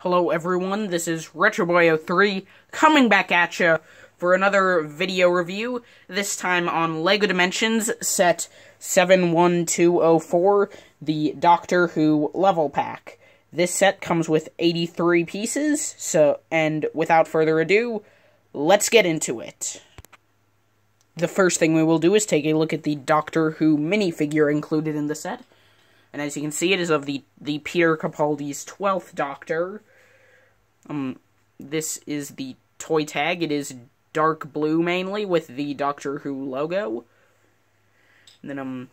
Hello everyone, this is RetroBoy03 coming back at you for another video review, this time on LEGO Dimensions set 71204, the Doctor Who level pack. This set comes with 83 pieces, and without further ado, let's get into it. The first thing we will do is take a look at the Doctor Who minifigure included in the set. And as you can see, it is of the Peter Capaldi's 12th Doctor. This is the toy tag. It is dark blue mainly with the Doctor Who logo. And then,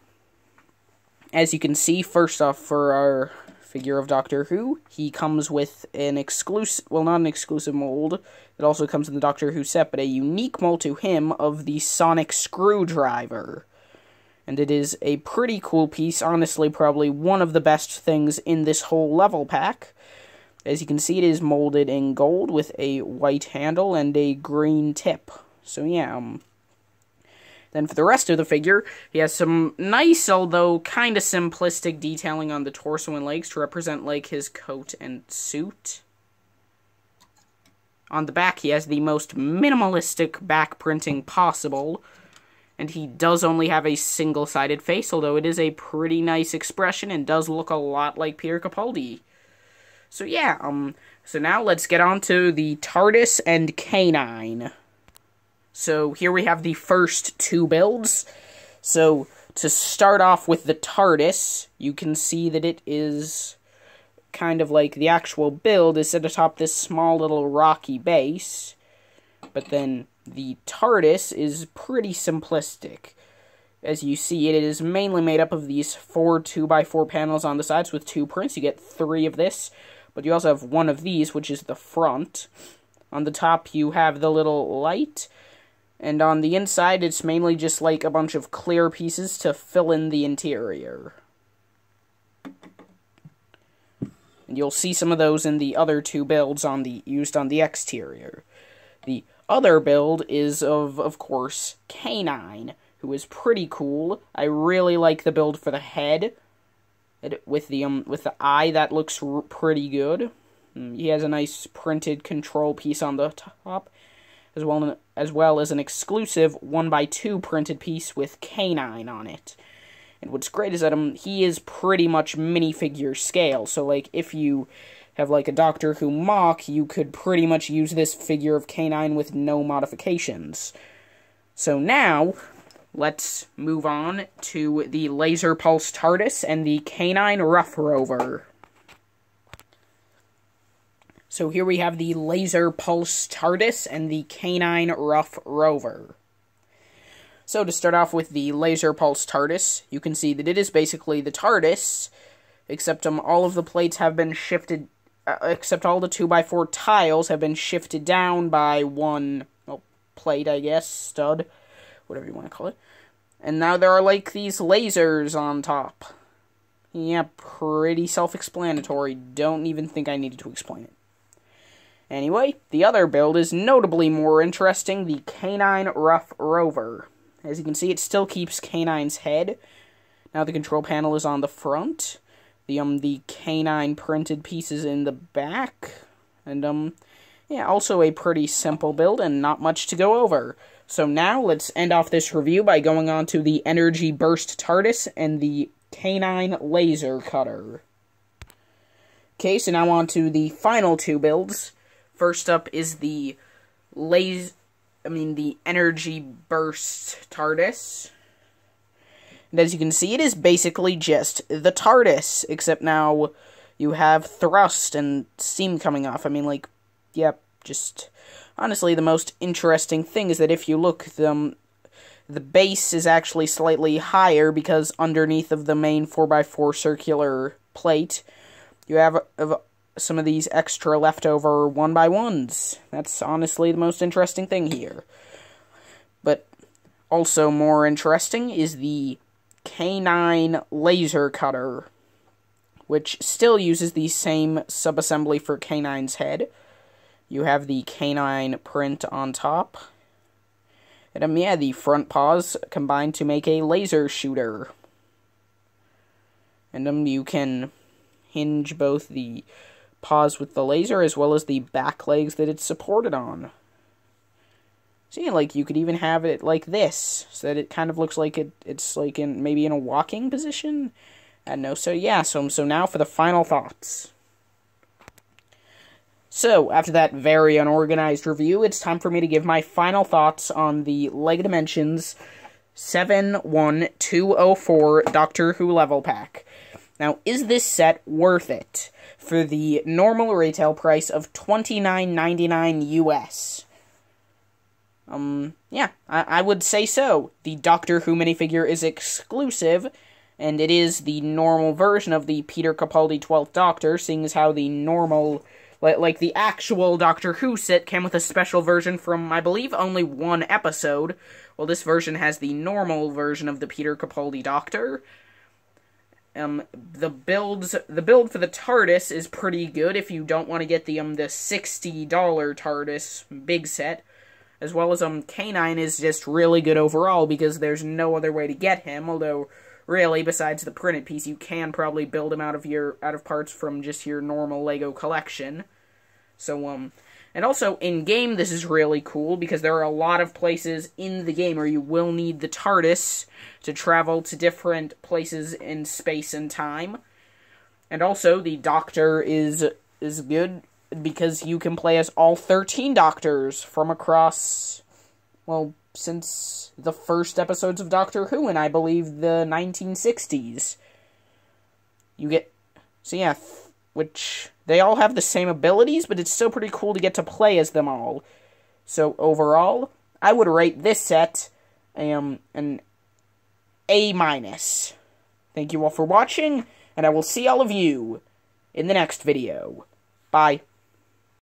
as you can see, first off, for our figure of Doctor Who, he comes with an exclusive, well, not an exclusive mold. It also comes in the Doctor Who set, but a unique mold to him of the sonic screwdriver. And it is a pretty cool piece, honestly probably one of the best things in this whole level pack. As you can see, it is molded in gold with a white handle and a green tip. So yeah, Then for the rest of the figure, he has some nice, although kind of simplistic detailing on the torso and legs to represent, like, his coat and suit. On the back, he has the most minimalistic back printing possible. And he does only have a single-sided face, although it is a pretty nice expression and does look a lot like Peter Capaldi. So yeah, so now let's get on to the TARDIS and K-9. So here we have the first two builds. So to start off with the TARDIS, you can see that it is kind of like the actual build is set atop this small little rocky base, but then the TARDIS is pretty simplistic. As you see, it is mainly made up of these 4 2x4 panels on the sides with 2 prints. You get 3 of this, but you also have 1 of these, which is the front. On the top, you have the little light, and on the inside, it's mainly just like a bunch of clear pieces to fill in the interior. And you'll see some of those in the other 2 builds used on the exterior. The other build is of course, K-9, who is pretty cool. I really like the build for the head, with the eye. That looks pretty good. He has a nice printed control piece on the top, as well as an exclusive 1x2 printed piece with K-9 on it. And what's great is that he is pretty much minifigure scale. So, like, if you have, like, a Doctor Who mock, you could pretty much use this figure of K-9 with no modifications. So now, let's move on to the Laser Pulse TARDIS and the K-9 Rough Rover. So here we have the Laser Pulse TARDIS and the K-9 Rough Rover. So to start off with the Laser Pulse TARDIS, you can see that it is basically the TARDIS, except all of the plates have been shifted, except all the 2x4 tiles have been shifted down by 1 plate, I guess, stud, whatever you want to call it. And now there are, like, these lasers on top. Yeah, pretty self-explanatory. Don't even think I needed to explain it. Anyway, the other build is notably more interesting, the K-9 Rough Rover. As you can see, it still keeps K-9's head. Now the control panel is on the front. The K-9 printed pieces in the back. And, yeah, also a pretty simple build and not much to go over. So now let's end off this review by going on to the Energy Burst TARDIS and the K-9 Laser Cutter. Okay, so now on to the final 2 builds. First up is the Energy Burst TARDIS. And as you can see, it is basically just the TARDIS, except now you have thrust and steam coming off. I mean, like, yep, just honestly, the most interesting thing is that if you look, the base is actually slightly higher because underneath of the main 4x4 circular plate, you have some of these extra leftover 1x1s. That's honestly the most interesting thing here. But also more interesting is the K-9 Laser Cutter, which still uses the same subassembly for K-9's head. You have the K-9 print on top. And yeah, the front paws combined to make a laser shooter. And you can hinge both the paws with the laser, as well as the back legs that it's supported on. See, like, you could even have it like this, so that it kind of looks like it's like maybe in a walking position. I don't know. So yeah, so now for the final thoughts. So, after that very unorganized review, it's time for me to give my final thoughts on the LEGO Dimensions 71204 Doctor Who level pack. Now, is this set worth it for the normal retail price of $29.99 US? Yeah, I would say so. The Doctor Who minifigure is exclusive, and it is the normal version of the Peter Capaldi 12th Doctor, seeing as how the normal... Like, the actual Doctor Who set came with a special version from, I believe, only one episode. Well, this version has the normal version of the Peter Capaldi Doctor. The build for the TARDIS is pretty good if you don't want to get the $60 TARDIS big set. As well as, K-9 is just really good overall, because there's no other way to get him, although... Really, besides the printed piece, you can probably build him out of parts from just your normal LEGO collection. So, and also, in-game, this is really cool, because there are a lot of places in the game where you will need the TARDIS to travel to different places in space and time. And also, the Doctor is good, because you can play as all 13 Doctors from across, well, since the first episodes of Doctor Who in, I believe, the 1960s. You get... So yeah, which... They all have the same abilities, but it's still pretty cool to get to play as them all. So, overall, I would rate this set an A-. Thank you all for watching, and I will see all of you in the next video. Bye.